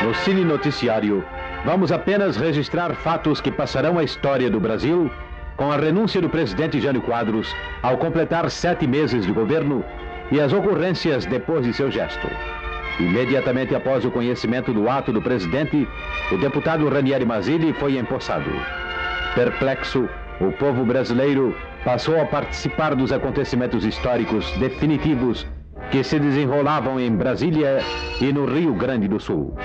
No Cine Noticiário, vamos apenas registrar fatos que passarão à história do Brasil com a renúncia do presidente Jânio Quadros ao completar 7 meses de governo e as ocorrências depois de seu gesto. Imediatamente após o conhecimento do ato do presidente, o deputado Ranieri Mazzilli foi empossado. Perplexo, o povo brasileiro passou a participar dos acontecimentos históricos definitivos que se desenrolavam em Brasília e no Rio Grande do Sul.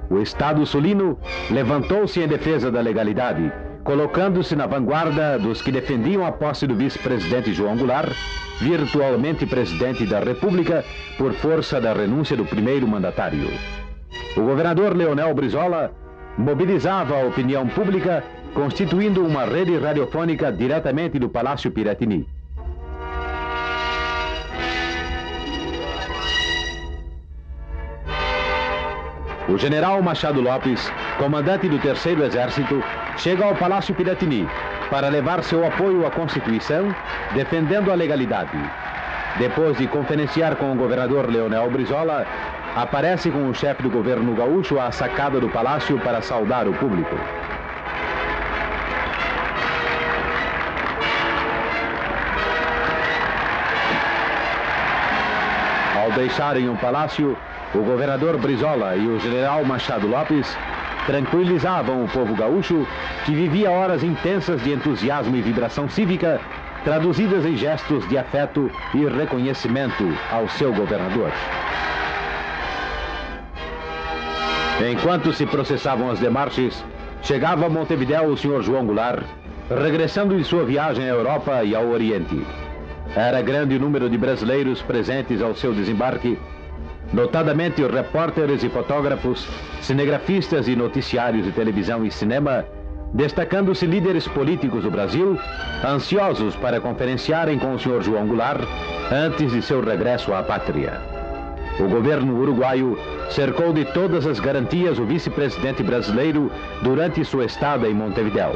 O Estado sulino levantou-se em defesa da legalidade, colocando-se na vanguarda dos que defendiam a posse do vice-presidente João Goulart, virtualmente presidente da República, por força da renúncia do primeiro mandatário. O governador Leonel Brizola mobilizava a opinião pública, constituindo uma rede radiofônica diretamente do Palácio Piratini. O general Machado Lopes, comandante do Terceiro Exército, chega ao Palácio Piratini para levar seu apoio à Constituição, defendendo a legalidade. Depois de conferenciar com o governador Leonel Brizola, aparece com o chefe do governo gaúcho à sacada do palácio para saudar o público. Ao deixarem o palácio, o governador Brizola e o general Machado Lopes tranquilizavam o povo gaúcho, que vivia horas intensas de entusiasmo e vibração cívica, traduzidas em gestos de afeto e reconhecimento ao seu governador. Enquanto se processavam as demarches, chegava a Montevidéu o senhor João Goulart, regressando de sua viagem à Europa e ao Oriente. Era grande o número de brasileiros presentes ao seu desembarque, notadamente repórteres e fotógrafos, cinegrafistas e noticiários de televisão e cinema, destacando-se líderes políticos do Brasil, ansiosos para conferenciarem com o senhor João Goulart antes de seu regresso à pátria. O governo uruguaio cercou de todas as garantias o vice-presidente brasileiro durante sua estada em Montevidéu.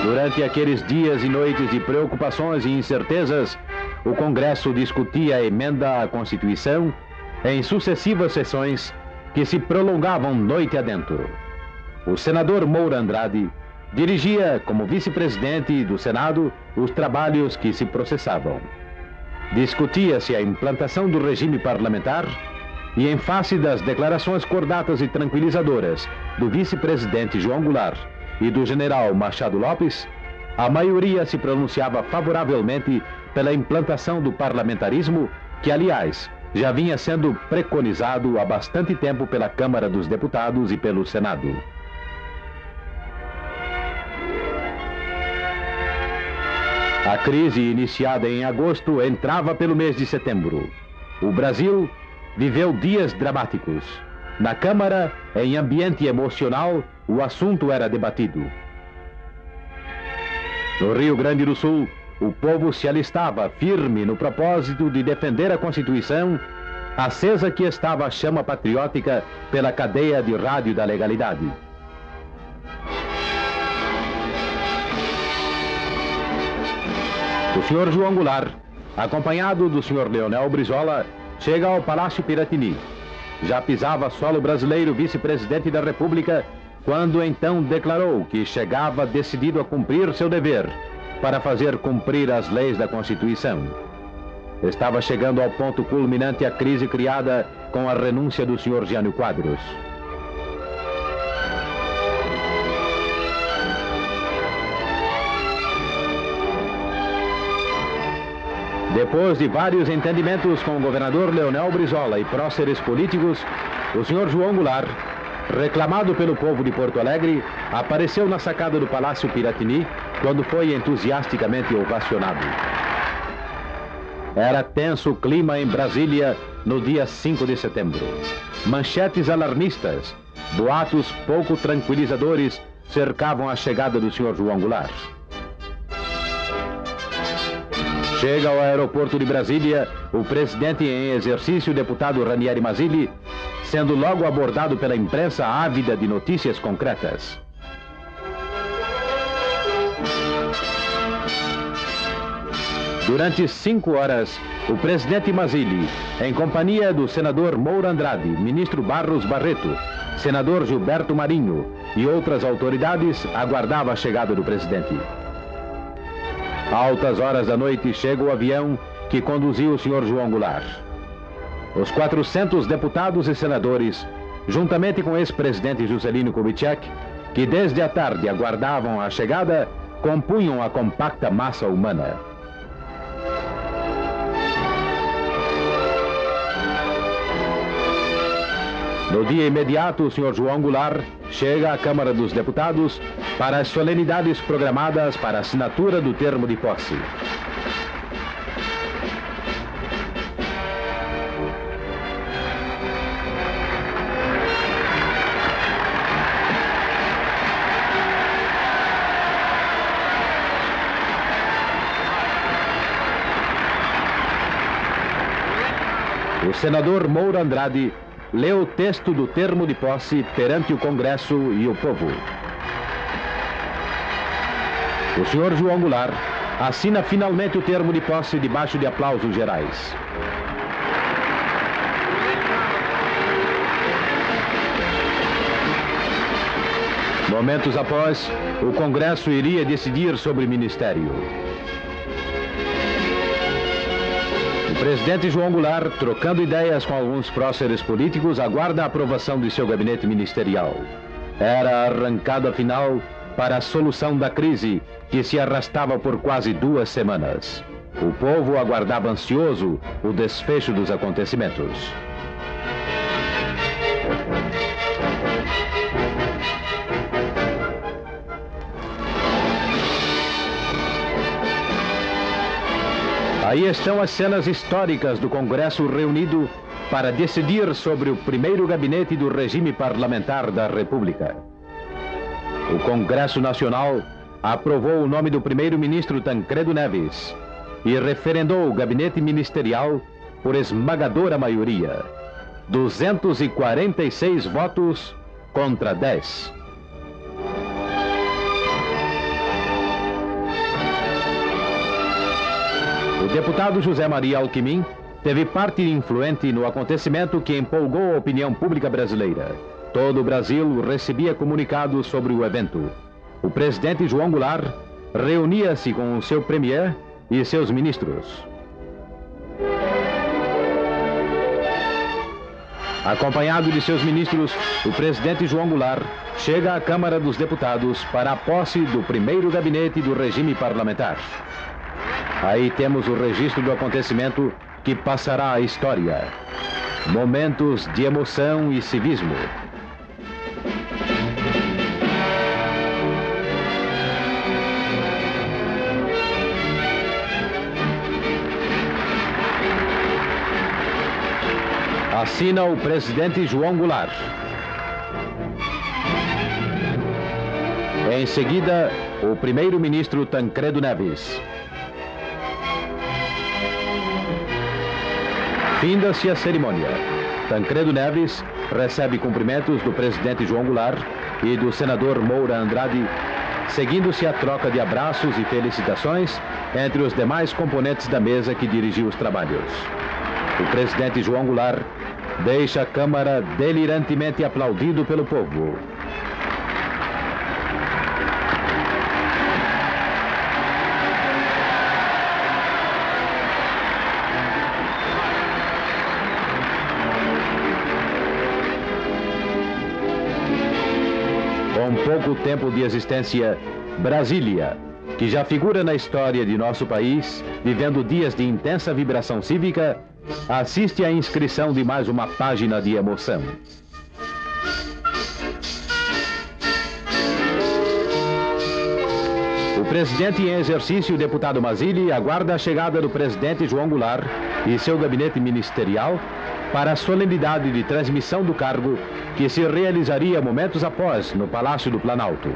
Durante aqueles dias e noites de preocupações e incertezas, o Congresso discutia a emenda à Constituição em sucessivas sessões que se prolongavam noite adentro. O senador Moura Andrade dirigia, como vice-presidente do Senado, os trabalhos que se processavam. Discutia-se a implantação do regime parlamentar e, em face das declarações cordatas e tranquilizadoras do vice-presidente João Goulart e do general Machado Lopes, a maioria se pronunciava favoravelmente pela implantação do parlamentarismo, que, aliás, já vinha sendo preconizado há bastante tempo pela Câmara dos Deputados e pelo Senado. A crise, iniciada em agosto, entrava pelo mês de setembro. O Brasil viveu dias dramáticos. Na Câmara, em ambiente emocional, o assunto era debatido. No Rio Grande do Sul, o povo se alistava firme no propósito de defender a Constituição, acesa que estava a chama patriótica pela cadeia de rádio da legalidade. O senhor João Goulart, acompanhado do senhor Leonel Brizola, chega ao Palácio Piratini. Já pisava solo brasileiro vice-presidente da República, quando então declarou que chegava decidido a cumprir seu dever para fazer cumprir as leis da Constituição. Estava chegando ao ponto culminante a crise criada com a renúncia do senhor Jânio Quadros. Depois de vários entendimentos com o governador Leonel Brizola e próceres políticos, o senhor João Goulart, reclamado pelo povo de Porto Alegre, apareceu na sacada do Palácio Piratini quando foi entusiasticamente ovacionado. Era tenso o clima em Brasília no dia 5 de setembro. Manchetes alarmistas, boatos pouco tranquilizadores cercavam a chegada do senhor João Goulart. Chega ao aeroporto de Brasília o presidente em exercício, deputado Ranieri Mazzilli, sendo logo abordado pela imprensa ávida de notícias concretas. Durante 5 horas, o presidente Mazzilli, em companhia do senador Moura Andrade, ministro Barros Barreto, senador Gilberto Marinho e outras autoridades, aguardava a chegada do presidente. A altas horas da noite chega o avião que conduziu o senhor João Goulart. Os 400 deputados e senadores, juntamente com o ex-presidente Juscelino Kubitschek, que desde a tarde aguardavam a chegada, compunham a compacta massa humana. No dia imediato, o senhor João Goulart chega à Câmara dos Deputados para as solenidades programadas para a assinatura do termo de posse. O senador Moura Andrade leu o texto do termo de posse perante o Congresso e o povo. O senhor João Goulart assina finalmente o termo de posse debaixo de aplausos gerais. Momentos após, o Congresso iria decidir sobre o ministério. O presidente João Goulart, trocando ideias com alguns próceres políticos, aguarda a aprovação de seu gabinete ministerial. Era a arrancada final para a solução da crise que se arrastava por quase 2 semanas. O povo aguardava ansioso o desfecho dos acontecimentos. Aí estão as cenas históricas do Congresso reunido para decidir sobre o primeiro gabinete do regime parlamentar da República. O Congresso Nacional aprovou o nome do primeiro-ministro Tancredo Neves e referendou o gabinete ministerial por esmagadora maioria. 246 votos contra 10. O deputado José Maria Alckmin teve parte influente no acontecimento que empolgou a opinião pública brasileira. Todo o Brasil recebia comunicados sobre o evento. O presidente João Goulart reunia-se com o seu premier e seus ministros. Acompanhado de seus ministros, o presidente João Goulart chega à Câmara dos Deputados para a posse do primeiro gabinete do regime parlamentar. Aí temos o registro do acontecimento que passará à história. Momentos de emoção e civismo. Assina o presidente João Goulart. Em seguida, o primeiro-ministro Tancredo Neves. Finda-se a cerimônia. Tancredo Neves recebe cumprimentos do presidente João Goulart e do senador Moura Andrade, seguindo-se a troca de abraços e felicitações entre os demais componentes da mesa que dirigiu os trabalhos. O presidente João Goulart deixa a Câmara delirantemente aplaudido pelo povo. Com pouco tempo de existência, Brasília, que já figura na história de nosso país, vivendo dias de intensa vibração cívica, assiste à inscrição de mais uma página de emoção. O presidente em exercício, o deputado Mazzilli, aguarda a chegada do presidente João Goulart e seu gabinete ministerial para a solenidade de transmissão do cargo que se realizaria momentos após no Palácio do Planalto.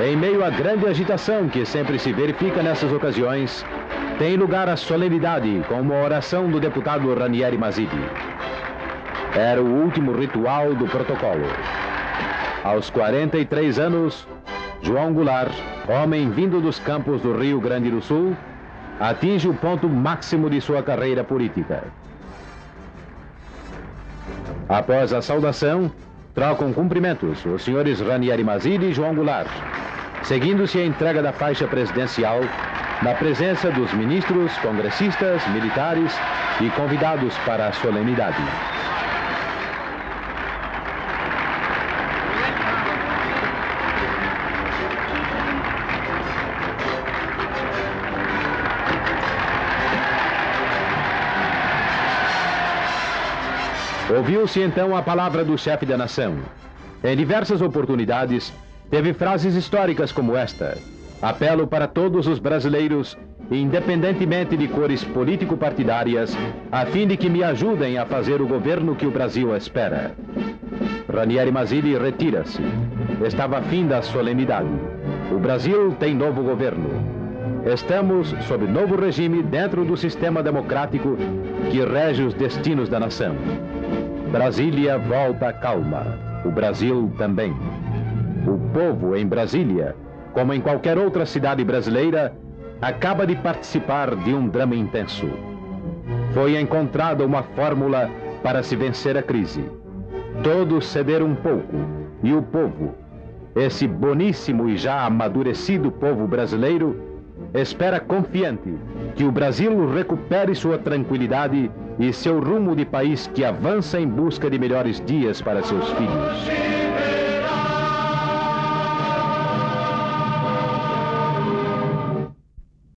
Em meio à grande agitação que sempre se verifica nessas ocasiões, tem lugar a solenidade com uma oração do deputado Ranieri Mazzilli. Era o último ritual do protocolo. Aos 43 anos, João Goulart, homem vindo dos campos do Rio Grande do Sul, atinge o ponto máximo de sua carreira política. Após a saudação, trocam cumprimentos os senhores Ranieri Mazzilli e João Goulart, seguindo-se a entrega da faixa presidencial na presença dos ministros, congressistas, militares e convidados para a solenidade. Ouviu-se então a palavra do chefe da nação. Em diversas oportunidades, teve frases históricas como esta: apelo para todos os brasileiros, independentemente de cores político-partidárias, a fim de que me ajudem a fazer o governo que o Brasil espera. Ranieri Mazzilli retira-se. Estava fim da solenidade. O Brasil tem novo governo. Estamos sob novo regime dentro do sistema democrático que rege os destinos da nação. Brasília volta à calma. O Brasil também. O povo em Brasília, como em qualquer outra cidade brasileira, acaba de participar de um drama intenso. Foi encontrada uma fórmula para se vencer a crise. Todos cederam um pouco, e o povo, esse boníssimo e já amadurecido povo brasileiro, espera confiante que o Brasil recupere sua tranquilidade e seu rumo de país que avança em busca de melhores dias para seus filhos.